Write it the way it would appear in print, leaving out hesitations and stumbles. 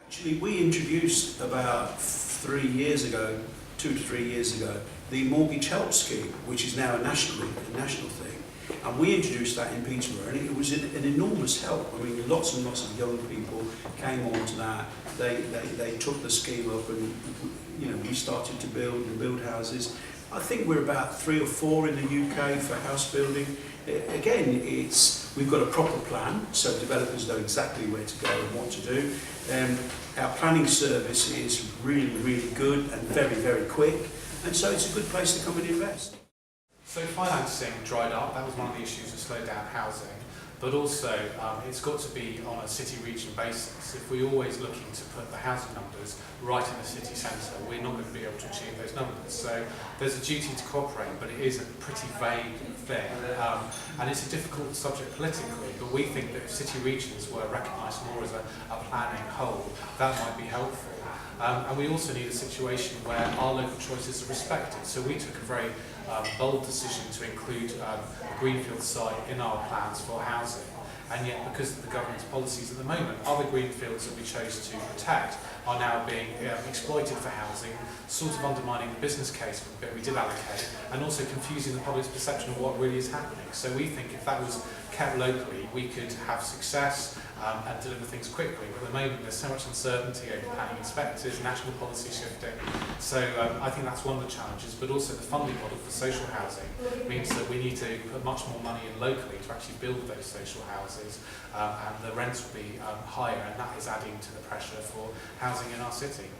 Actually, we introduced about 3 years ago, 2 to 3 years ago, the mortgage help scheme, which is now a national thing. And we introduced that in Peterborough, and it was an enormous help. I mean, lots and lots of young people came on to that. They took the scheme up, and we started to build houses. I think we're about 3 or 4 in the UK for house building. Again, we've got a proper plan, so developers know exactly where to go and what to do. Our planning service is really, really good and very, very quick, and so it's a good place to come and invest. So financing dried up, that was one of the issues that slowed down housing, but also it's got to be on a city-region basis. If we're always looking to put the housing numbers right in the city centre, we're not going to be able to achieve those numbers. So there's a duty to cooperate, but it is a pretty vague thing, and it's a difficult subject politically, but we think that if city regions were recognised more as a planning whole, that might be helpful. And we also need a situation where our local choices are respected. So we took a very bold decision to include a greenfield site in our plans for housing. And yet, because of the government's policies at the moment, other greenfields that we chose to protect are now being exploited for housing, sort of undermining the business case for the bit we did allocate, and also confusing the public's perception of what really is happening. So we think if that was kept locally, we could have success and deliver things quickly. But at the moment, there's so much uncertainty over planning inspectors, national policy shifting. So I think that's one of the challenges, but also the funding model for social housing means that we need to put much more money in locally to actually build those social houses, and the rents will be higher, and that is adding to the pressure for housing in our city.